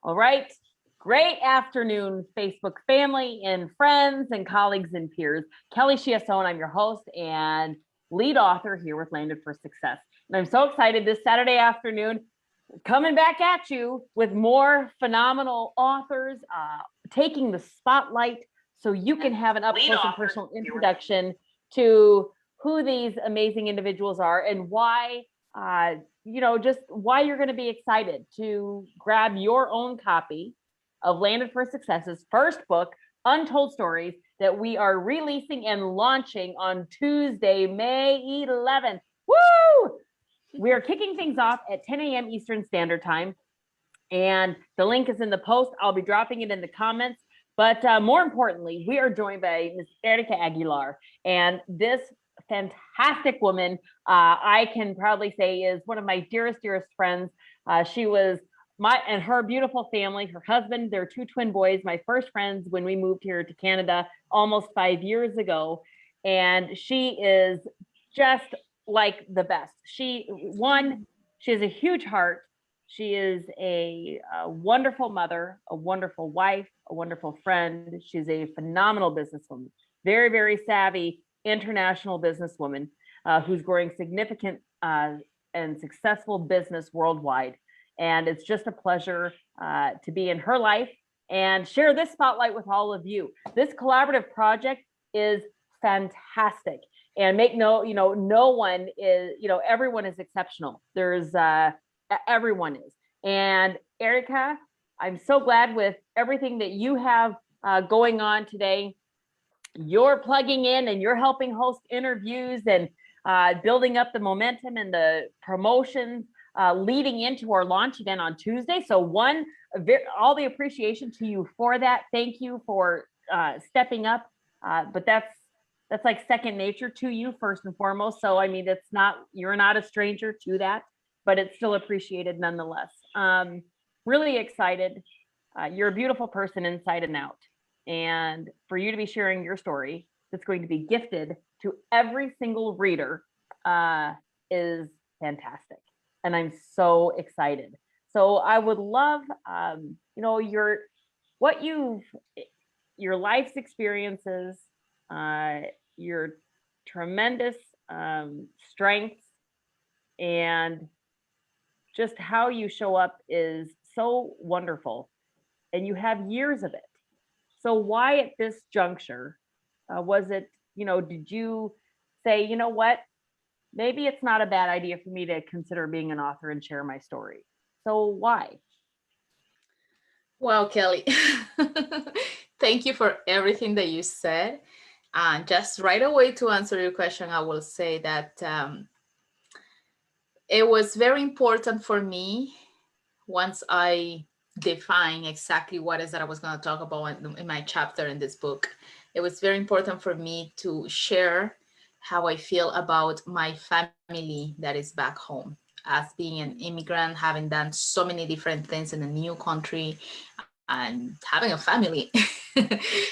All right. Great afternoon, Facebook family and friends and colleagues and peers. Kelly Chiasson, I'm your host and lead author here with Landed for Success. And I'm so excited this Saturday afternoon, coming back at you with more phenomenal authors, taking the spotlight so you can have an up-close and personal introduction to who these amazing individuals are and why, just why you're going to be excited to grab your own copy of Landed for Success's first book, Untold Stories, that we are releasing and launching on Tuesday, May 11th. Woo! We are kicking things off at 10 a.m. Eastern Standard Time, and the link is in the post. I'll be dropping it in the comments. But more importantly, we are joined by Ms. Erika Aguilar, and this fantastic woman, I can proudly say, is one of my dearest friends. She was and her beautiful family, her husband, their two twin boys, my first friends when we moved here to Canada almost 5 years ago. And she is just like the best. She has a huge heart. She is a wonderful mother, a wonderful wife, a wonderful friend. She's a phenomenal businesswoman, very, very savvy international businesswoman who's growing significant and successful business worldwide. And it's just a pleasure to be in her life and share this spotlight with all of you. This collaborative project is fantastic. And make no one is, everyone is exceptional. There's everyone is. And Erika, I'm so glad with everything that you have going on today. You're plugging in and you're helping host interviews and building up the momentum and the promotions leading into our launch event on Tuesday. So all the appreciation to you for that. Thank you for stepping up. But that's like second nature to you first and foremost. So, I mean, you're not a stranger to that, but it's still appreciated nonetheless. Really excited. You're a beautiful person inside and out. And for you to be sharing your story that's going to be gifted to every single reader is fantastic. And I'm so excited. So I would love, your life's experiences, your tremendous strengths, and just how you show up is so wonderful. And you have years of it. So why at this juncture was it, did you say, you know what, maybe it's not a bad idea for me to consider being an author and share my story? So why? Well, Kelly, thank you for everything that you said. Just right away to answer your question, I will say that it was very important for me once I define exactly what is that I was going to talk about in my chapter in this book. It was very important for me to share how I feel about my family that is back home. As being an immigrant, having done so many different things in a new country, and having a family,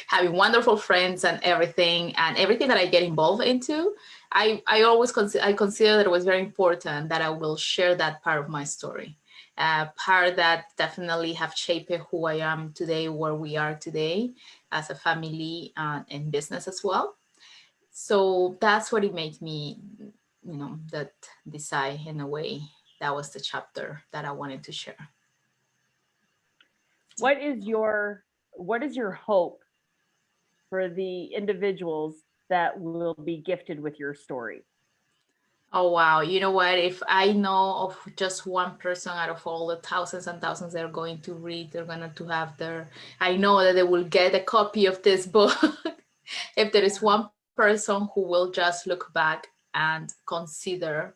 having wonderful friends and everything that I get involved into, I always consider that it was very important that I will share that part of my story. Part that definitely have shaped who I am today, where we are today as a family and business as well. So that's what it made me, that decide in a way that was the chapter that I wanted to share. What is your hope for the individuals that will be gifted with your story? Oh, wow. You know what? If I know of just one person out of all the thousands and thousands that are going to read, they're going to have I know that they will get a copy of this book. If there is one person who will just look back and consider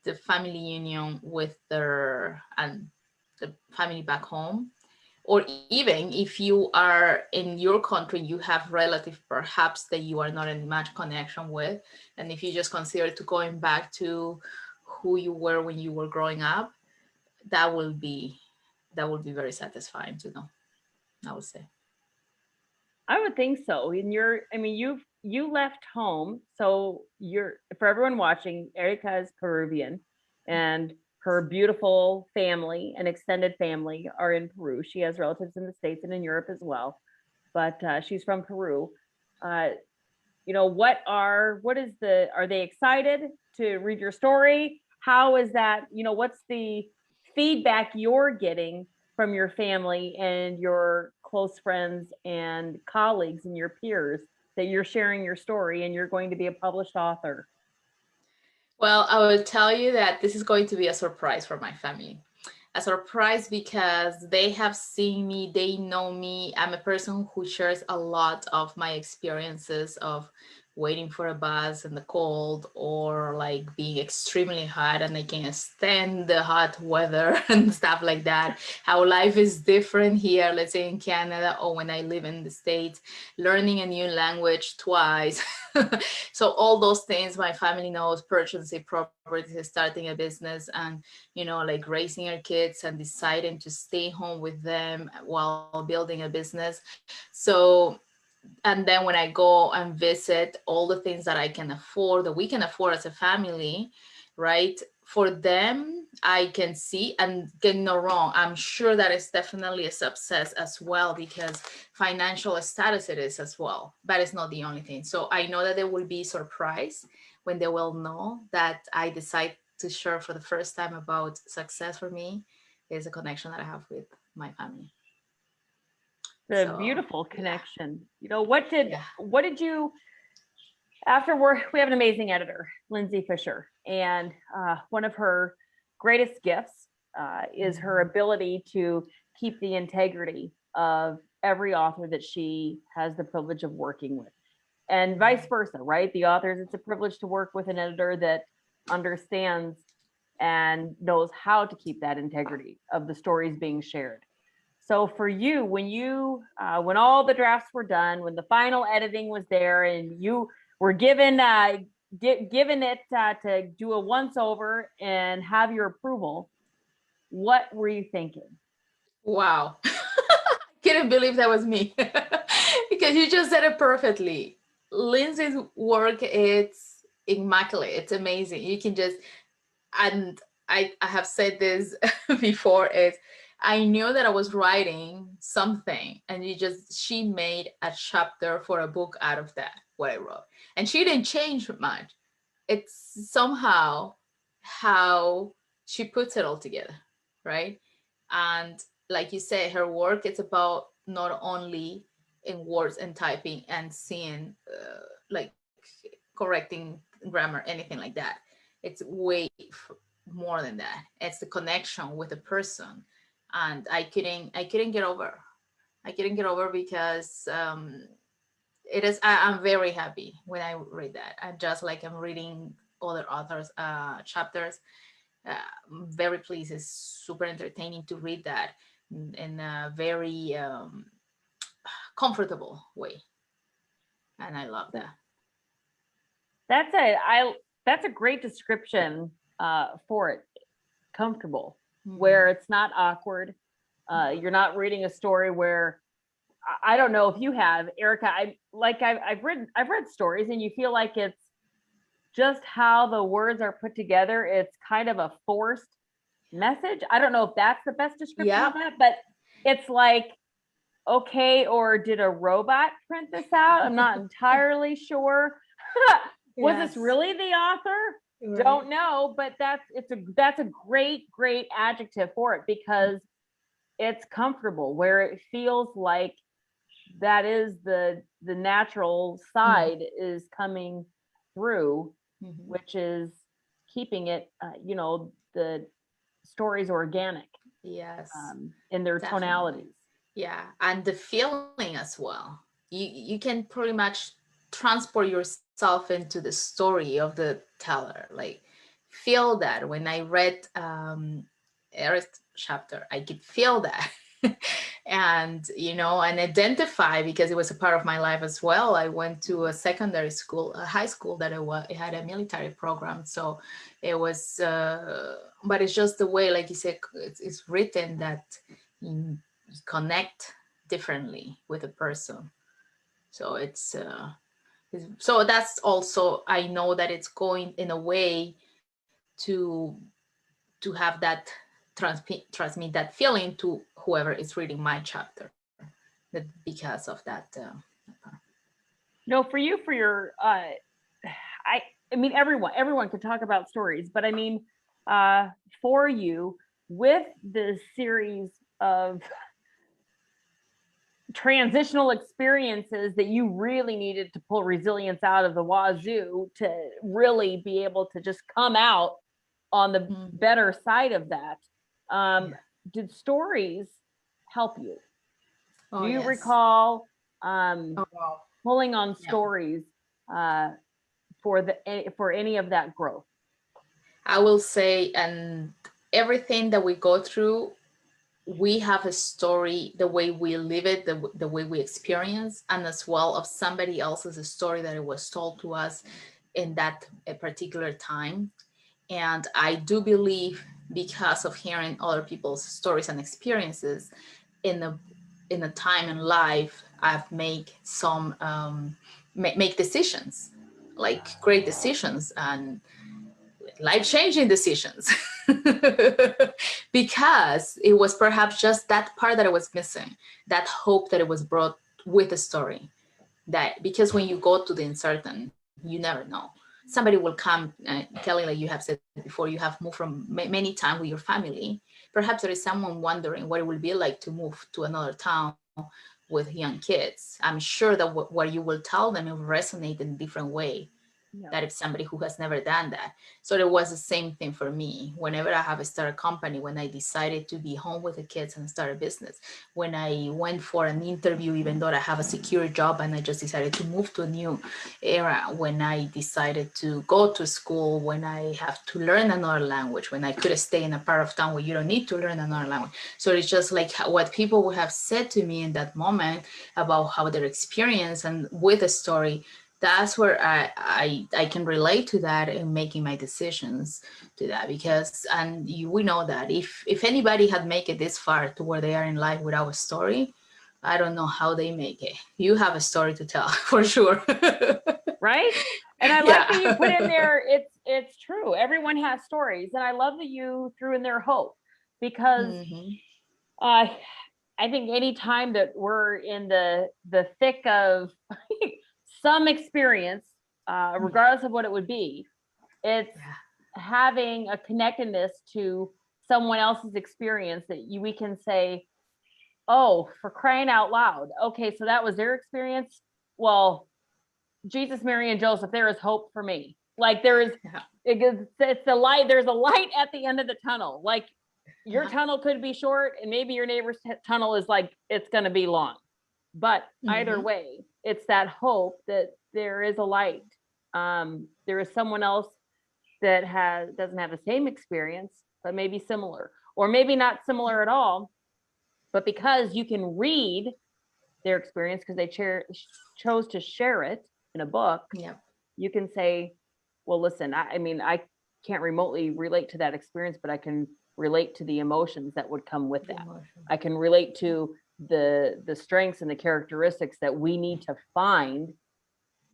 the family union with the family back home, or even if you are in your country, you have relatives perhaps that you are not in much connection with, and if you just consider to going back to who you were when you were growing up, that will be very satisfying to know, I would say. I would think so. And you left home, so for everyone watching, Erika is Peruvian, and her beautiful family and extended family are in Peru. She has relatives in the States and in Europe as well, but she's from Peru. Are they excited to read your story? How is that, what's the feedback you're getting from your family and your close friends and colleagues and your peers that you're sharing your story and you're going to be a published author? Well, I will tell you that this is going to be a surprise for my family. A surprise because they have seen me, they know me. I'm a person who shares a lot of my experiences of waiting for a bus in the cold, or like being extremely hot and I can't stand the hot weather and stuff like that. How life is different here, let's say in Canada, or when I live in the States, learning a new language twice. So all those things my family knows: purchasing property, starting a business, and like raising our kids and deciding to stay home with them while building a business. So, and then when I go and visit, all the things that I can afford, that we can afford as a family, right? For them, I can see, and get no wrong, I'm sure that it's definitely a success as well, because financial status it is as well, but it's not the only thing. So I know that they will be surprised when they will know that I decide to share for the first time about success for me is a connection that I have with my family. The So beautiful yeah, connection. yeah. What did you after we have an amazing editor, Lindsay Fisher, and one of her greatest gifts is her ability to keep the integrity of every author that she has the privilege of working with, and vice versa, right? The authors, it's a privilege to work with an editor that understands and knows how to keep that integrity of the stories being shared. So for you, when all the drafts were done, when the final editing was there, and you were given given it to do a once over and have your approval, what were you thinking? Wow. Couldn't believe that was me. Because you just said it perfectly. Lindsay's work, it's immaculate. It's amazing. You can just, and I have said this before, is I knew that I was writing something, and she made a chapter for a book out of that, what I wrote. And she didn't change much. It's somehow how she puts it all together, right? And like you say, her work, it's about not only in words and typing and seeing like correcting grammar, anything like that. It's way more than that. It's the connection with the person. And I couldn't get over. I couldn't get over because it is, I'm very happy when I read that. I'm just like I'm reading other authors chapters. I'm very pleased. It's super entertaining to read that in a very comfortable way, and I love that. That's a I that's a great description for it. Comfortable, Mm-hmm. where it's not awkward. You're not reading a story where I don't know if you have, Erika. I've read stories, and you feel like it's just how the words are put together. It's kind of a forced message. I don't know if that's the best description of Yeah. that, but it's like, okay, or did a robot print this out? I'm not entirely sure. Was this Yes. really the author? Right. Don't know, but that's a great adjective for it, because it's comfortable, where it feels like that is the natural Mm-hmm. side is coming through, Mm-hmm. which is keeping it the stories organic Yes, in their definitely. tonalities. Yeah, and the feeling as well. You can pretty much transport yourself into the story of the teller. Like, feel that. When I read Eric's chapter, I could feel that. And and identify, because it was a part of my life as well. I went to a secondary school, a high school that it had a military program, so it was but it's just the way, like you said, it's written that you connect differently with a person. So so that's also, I know that it's going in a way to to have that transmit that feeling to whoever is reading my chapter, that because of that. No, for you, for your, I mean, everyone could talk about stories, but I mean, for you, with the series of transitional experiences that you really needed to pull resilience out of the wazoo to really be able to just come out on the better side of that. Did stories help you? Do you recall pulling on stories for any of that growth? I will say, and everything that we go through, we have a story, the way we live it, the way we experience, and as well of somebody else's story that it was told to us in that particular time. And I do believe, because of hearing other people's stories and experiences in a time in life, I've made some make decisions, like great decisions and life-changing decisions because it was perhaps just that part that I was missing, that hope that it was brought with the story. That because when you go to the uncertain, you never know. Somebody will come, Kelly, like you have said before, you have moved from many times with your family. Perhaps there is someone wondering what it will be like to move to another town with young kids. I'm sure that what you will tell them will resonate in a different way. Yeah. That if somebody who has never done that. So it was the same thing for me. Whenever I have started a company, when I decided to be home with the kids and start a business, when I went for an interview, even though I have a secure job and I just decided to move to a new era, when I decided to go to school, when I have to learn another language, when I could stay in a part of town where you don't need to learn another language. So it's just like what people would have said to me in that moment about how their experience and with a story, that's where I can relate to that in making my decisions to that, because we know that if anybody had made it this far to where they are in life without a story, I don't know how they make it. You have a story to tell for sure. Right? And I like that you put in there, it's true. Everyone has stories. And I love that you threw in there hope, because I think any time that we're in the thick of some experience, regardless of what it would be, it's having a connectedness to someone else's experience that we can say, oh, for crying out loud. Okay, so that was their experience. Well, Jesus, Mary, and Joseph, there is hope for me. Like there is, it's the light. There's a light at the end of the tunnel. Like your tunnel could be short and maybe your neighbor's tunnel is like, it's going to be long. But either way, it's that hope that there is a light. There is someone else that doesn't have the same experience, but maybe similar, or maybe not similar at all. But because you can read their experience, because they chose to share it in a book, you can say, well, listen, I mean, I can't remotely relate to that experience, but I can relate to the emotions that would come with that. I can relate to the strengths and the characteristics that we need to find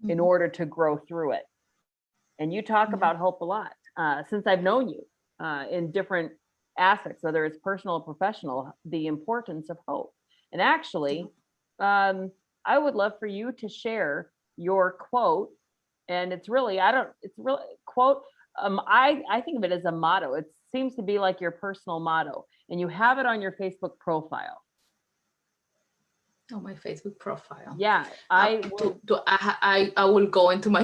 in order to grow through it. And you talk about hope a lot since I've known you in different aspects, whether it's personal or professional, the importance of hope. And actually, I would love for you to share your quote. And it's really quote. I think of it as a motto. It seems to be like your personal motto, and you have it on your Facebook profile. Oh, my Facebook profile. Yeah, I will go into my.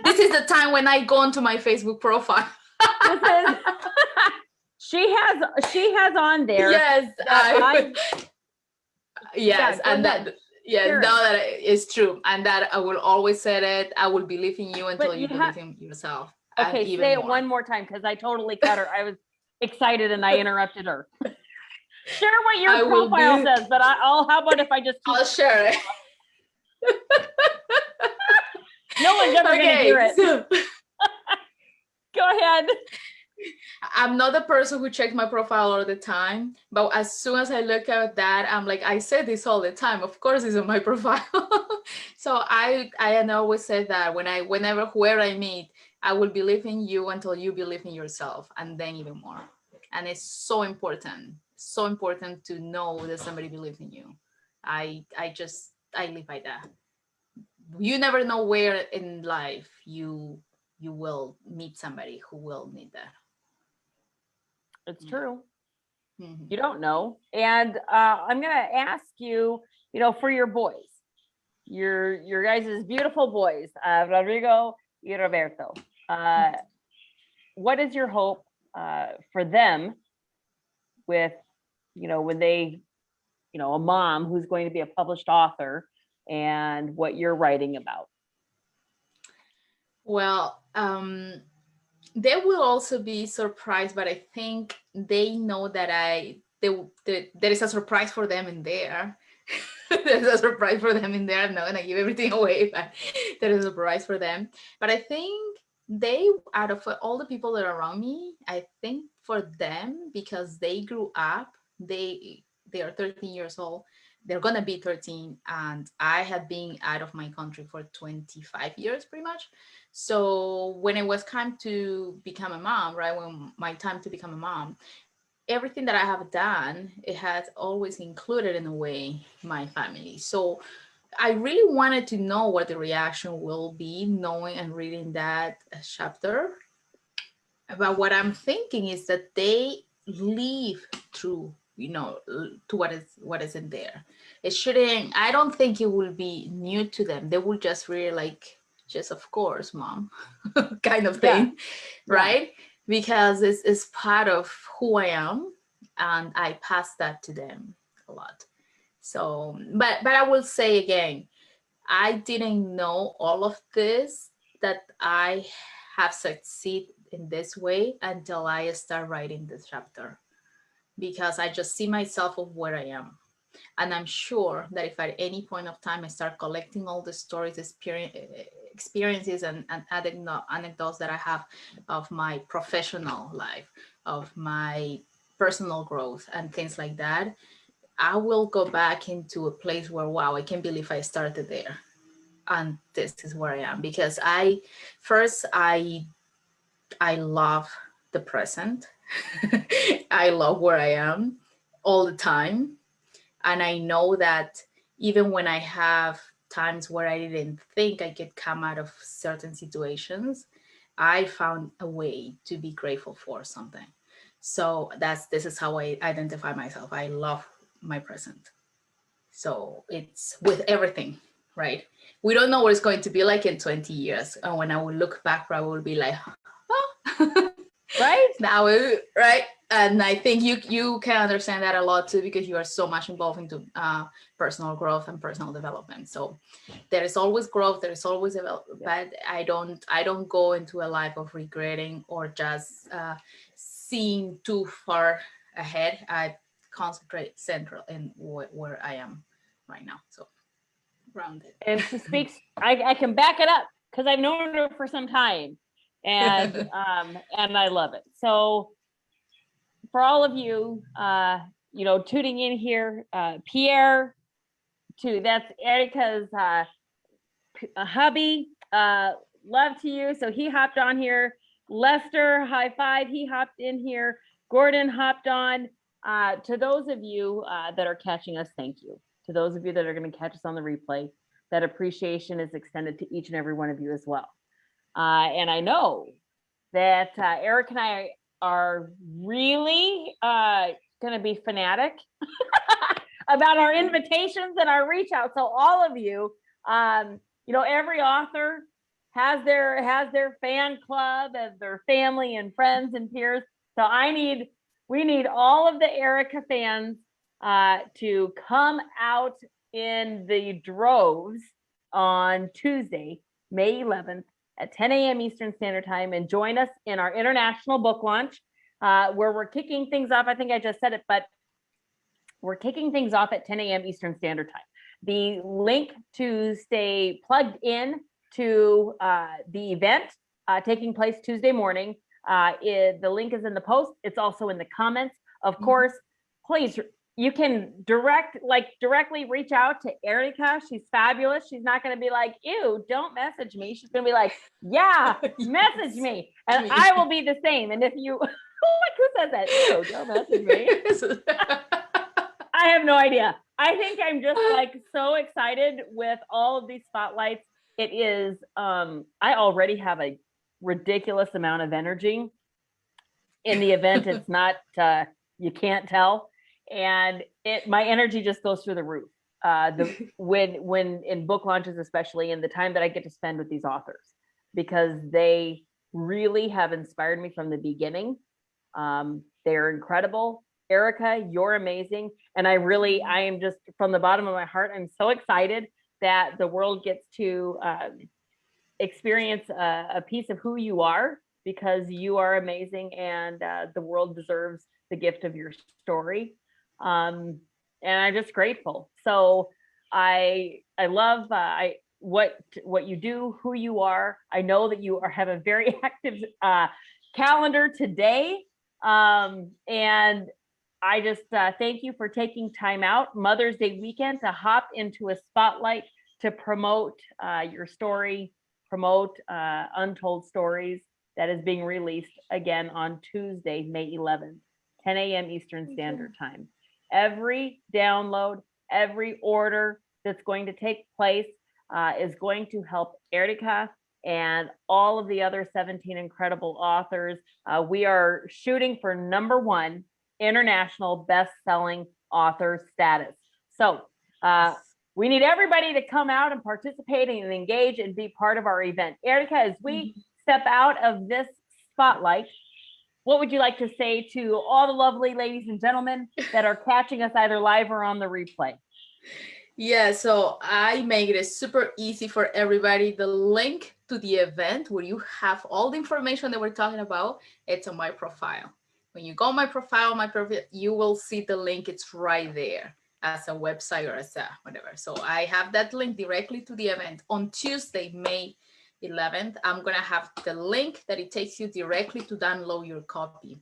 This is the time when I go into my Facebook profile. She has on there. Yes, yes, and that. Yes, now that is true, and that I will always say it. I will believe in you until you believe in yourself. Okay, say it one more time, because I totally cut her. I was excited and I interrupted her. Share what your profile says, but how about if I just I'll share it. No one's ever going to hear it. Go ahead. I'm not the person who checks my profile all the time, but as soon as I look at that, I'm like, I say this all the time. Of course, it's on my profile. So I always say that whenever whoever I meet, I will believe in you until you believe in yourself, and then even more. And it's so important to know that somebody believes in you. I live by that. You never know where in life you will meet somebody who will need that. It's true. Mm-hmm. You don't know. And I'm going to ask you, for your boys, your guys' beautiful boys, Rodrigo and Roberto, what is your hope for them with, when they, a mom who's going to be a published author and what you're writing about? Well, they will also be surprised, but I think they know that there is a surprise for them in there. There's a surprise for them in there. I'm not gonna give everything away, but there is a surprise for them. But I think out of all the people that are around me, I think for them, because they grew up, they are 13 years old. They're gonna be 13, and I have been out of my country for 25 years, pretty much. So when it was time to become a mom, right, when my time to become a mom, everything that I have done, it has always included in a way my family. So I really wanted to know what the reaction will be, knowing and reading that chapter. But what I'm thinking is that they live through, to what is in there. It shouldn't. I don't think it will be new to them. They will just really like, just of course, mom, kind of thing, right? Because it's part of who I am, and I pass that to them a lot. So, but I will say again, I didn't know all of this, that I have succeeded in this way, until I start writing this chapter, because I just see myself of where I am. And I'm sure that if at any point of time I start collecting all the stories, experiences, and anecdotes that I have of my professional life, of my personal growth and things like that, I will go back into a place where, wow, I can't believe I started there. And this is where I am, because I love the present. I love where I am all the time. And I know that even when I have times where I didn't think I could come out of certain situations, I found a way to be grateful for something. So this is how I identify myself. I love my present. So it's with everything, right? We don't know what it's going to be like in 20 years. And when I will look back, I will be like, oh, right? Now, right? And I think you can understand that a lot too, because you are so much involved into personal growth and personal development. So there is always growth, there is always development, but I don't go into a life of regretting or just seeing too far ahead. I concentrate central in where I am right now. So grounded. And she speaks, I can back it up because I've known her for some time, and I love it. So for all of you, tuning in here, Pierre, that's Erika's hubby. Love to you. So he hopped on here. Lester, high five. He hopped in here. Gordon hopped on. To those of you that are catching us, thank you. To those of you that are going to catch us on the replay, that appreciation is extended to each and every one of you as well. And I know that Eric and I are really going to be fanatic about our invitations and our reach out. So all of you, every author has their fan club and their family and friends and peers. So we need all of the Erika fans to come out in the droves on Tuesday, May 11th at 10 a.m. Eastern Standard Time, and join us in our international book launch, where we're kicking things off. I think I just said it, but we're kicking things off at 10 a.m. Eastern Standard Time. The link to stay plugged in to the event taking place Tuesday morning, the link is in the post. It's also in the comments. Of course, please you can directly reach out to Erika. She's fabulous. She's not going to be like, ew, don't message me. She's going to be like, yeah, message me. And I will be the same. And if you, like, who says that? Ew, don't message me. I have no idea. I think I'm just like so excited with all of these spotlights. It is, I already have a ridiculous amount of energy in the event. It's not, you can't tell. And my energy just goes through the roof. When in book launches, especially, and the time that I get to spend with these authors, because they really have inspired me from the beginning. They're incredible. Erika, you're amazing. And I am just from the bottom of my heart, I'm so excited that the world gets to experience a piece of who you are, because you are amazing, and the world deserves the gift of your story. And I'm just grateful. So I love what you do, who you are. I know that you have a very active calendar today. And I just thank you for taking time out Mother's Day weekend to hop into a spotlight to promote your story, promote Untold Stories, that is being released again on Tuesday, May 11th, 10 a.m. Eastern Standard Time. Every download, every order that's going to take place is going to help Erika and all of the other 17 incredible authors. We are shooting for #1 international best-selling author status. So we need everybody to come out and participate and engage and be part of our event. Erika, as we step out of this spotlight, what would you like to say to all the lovely ladies and gentlemen that are catching us either live or on the replay? Yeah, so I make it super easy for everybody. The link to the event where you have all the information that we're talking about, it's on my profile. When you go on my profile, you will see the link. It's right there as a website or as a whatever. So I have that link directly to the event on Tuesday, May 11th. I'm going to have the link that it takes you directly to download your copy.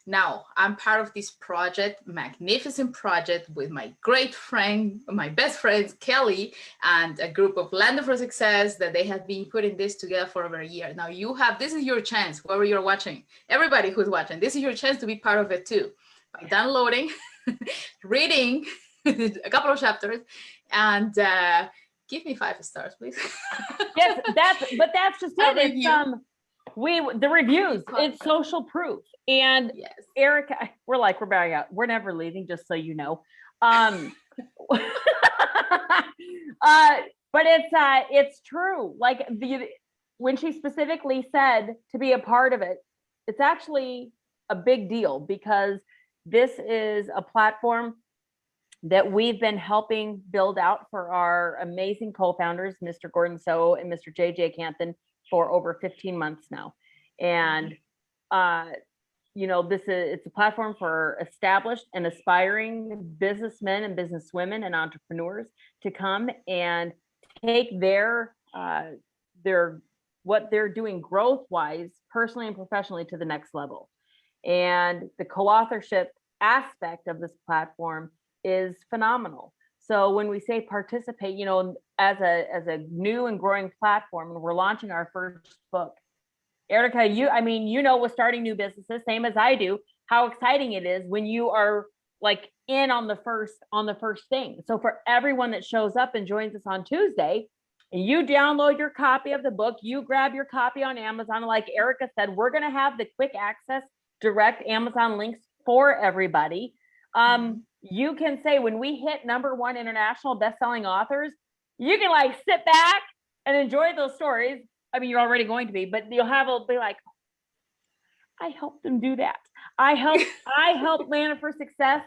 Now, I'm part of this project, magnificent project, with my great friend, my best friend, Kelly, and a group of Landed for Success that they have been putting this together for over a year. Now, this is your chance, whoever you're watching, everybody who's watching, this is your chance to be part of it too, by downloading, reading a couple of chapters, and give me 5 stars, please. Yes, that's just it. It's the reviews. It's social proof. And yes. Erika, we're bowing out. We're never leaving, just so you know. But it's true. Like when she specifically said to be a part of it, it's actually a big deal, because this is a platform that we've been helping build out for our amazing co-founders, Mr. Gordon So and Mr. JJ Canthan, for over 15 months now. And it's a platform for established and aspiring businessmen and businesswomen and entrepreneurs to come and take what they're doing growth-wise, personally and professionally, to the next level. And the co-authorship aspect of this platform is phenomenal. So when we say participate, as a new and growing platform, and we're launching our first book, Erika, with starting new businesses, same as I do, how exciting it is when you are like in on the first thing. So for everyone that shows up and joins us on Tuesday, and you download your copy of the book, you grab your copy on Amazon. Like Erika said, we're going to have the quick access, direct Amazon links for everybody. You can say, when we hit #1 international best-selling authors, you can sit back and enjoy those stories. I mean, you're already going to be, but you'll be like, I helped them do that. I helped Landed for Success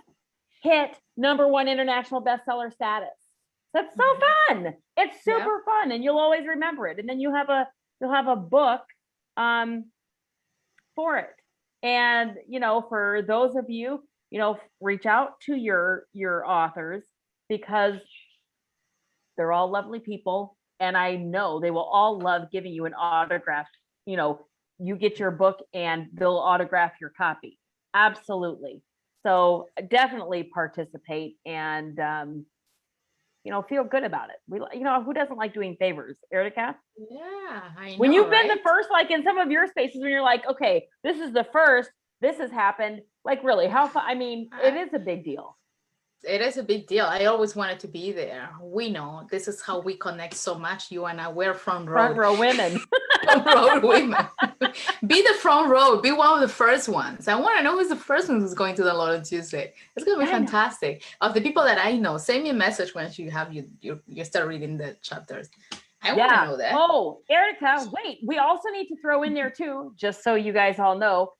hit #1 international bestseller status. That's so fun. It's super fun, and you'll always remember it. And then you'll have a book for it. And for those of you, reach out to your authors, because they're all lovely people, and I know they will all love giving you an autograph. You get your book and they'll autograph your copy. Absolutely. So definitely participate and, feel good about it. Who doesn't like doing favors, Erika? Yeah, I know, when you've been right? the first, like in some of your spaces, when you're like, okay, this is the first, this has happened. Like, really, how fun? I mean, it is a big deal. It is a big deal. I always wanted to be there. We know this is how we connect so much. You and I, we're front row. Front row women. Front row women. Be the front row. Be one of the first ones. I want to know who's the first one who's going to the Lord on Tuesday. It's going to be fantastic. Of the people that I know, send me a message once you have you start reading the chapters. I want to know that. Oh, Erika, wait. We also need to throw in there too, just so you guys all know.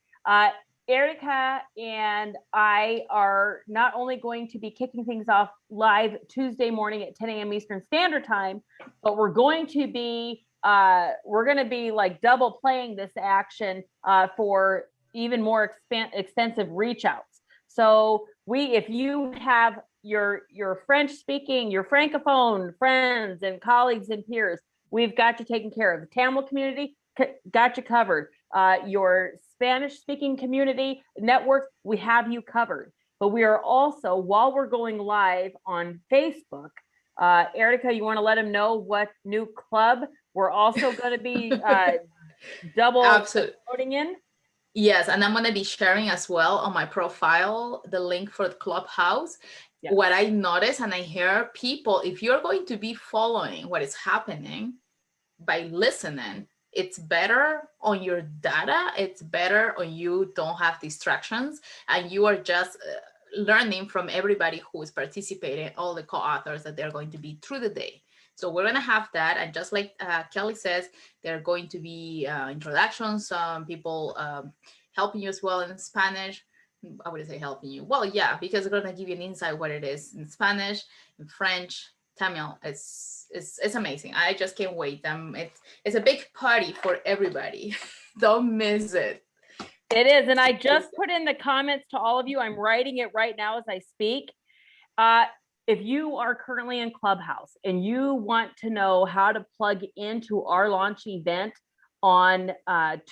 Erika and I are not only going to be kicking things off live Tuesday morning at 10 a.m. Eastern Standard Time, but we're going to be like double playing this action for even more extensive reach outs. So if you have your French speaking, your Francophone friends and colleagues and peers, we've got you taken care of. The Tamil community got you covered. Your Spanish speaking community network, we have you covered. But we are also, while we're going live on Facebook, Erika, you want to let them know what new club we're also going to be double voting in? Yes, and I'm going to be sharing as well on my profile the link for the Clubhouse. Yes. What I notice and I hear people, if you're going to be following what is happening by listening, it's better on your data. It's better on you don't have distractions and you are just learning from everybody who is participating, all the co-authors that they're going to be through the day. So we're going to have that. And just like Kelly says, there are going to be introductions, people helping you as well in Spanish. I wouldn't say helping you. Well, yeah, because they're going to give you an insight what it is in Spanish, in French, Tamil. It's amazing. I just can't wait. It's a big party for everybody. Don't miss it. It is. And I just put in the comments to all of you. I'm writing it right now as I speak. If you are currently in Clubhouse and you want to know how to plug into our launch event on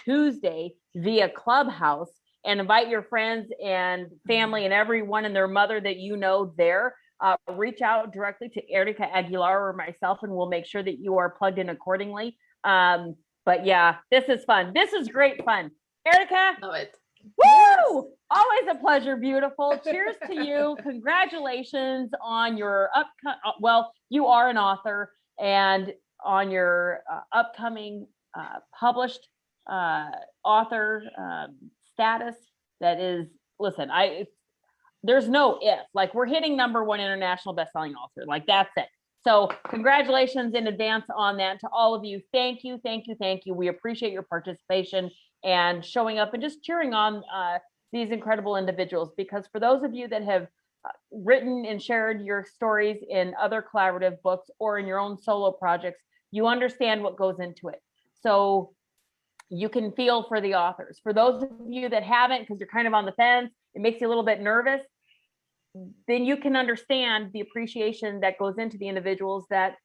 Tuesday via Clubhouse and invite your friends and family and everyone and their mother that you know there, reach out directly to Erika Aguilar or myself, and we'll make sure that you are plugged in accordingly. But yeah, this is fun. This is great fun. Erika. Love it. Woo! Yes. Always a pleasure, beautiful. Cheers to you. Congratulations on your you are an author, and on your upcoming published author status. That is, listen, there's no if. Like, we're hitting #1 international bestselling author. Like, that's it. So congratulations in advance on that to all of you. Thank you, thank you, thank you. We appreciate your participation and showing up and just cheering on these incredible individuals, because for those of you that have written and shared your stories in other collaborative books or in your own solo projects, you understand what goes into it. So you can feel for the authors. For those of you that haven't, because you're kind of on the fence, it makes you a little bit nervous, then you can understand the appreciation that goes into the individuals that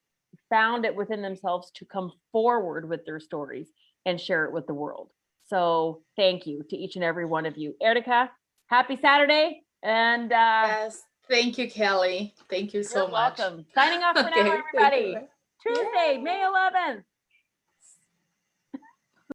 found it within themselves to come forward with their stories and share it with the world. So thank you to each and every one of you. Erika, happy Saturday. And yes, thank you, Kelly. Thank you so much. Welcome. Signing off for now, everybody. Tuesday, May 11th.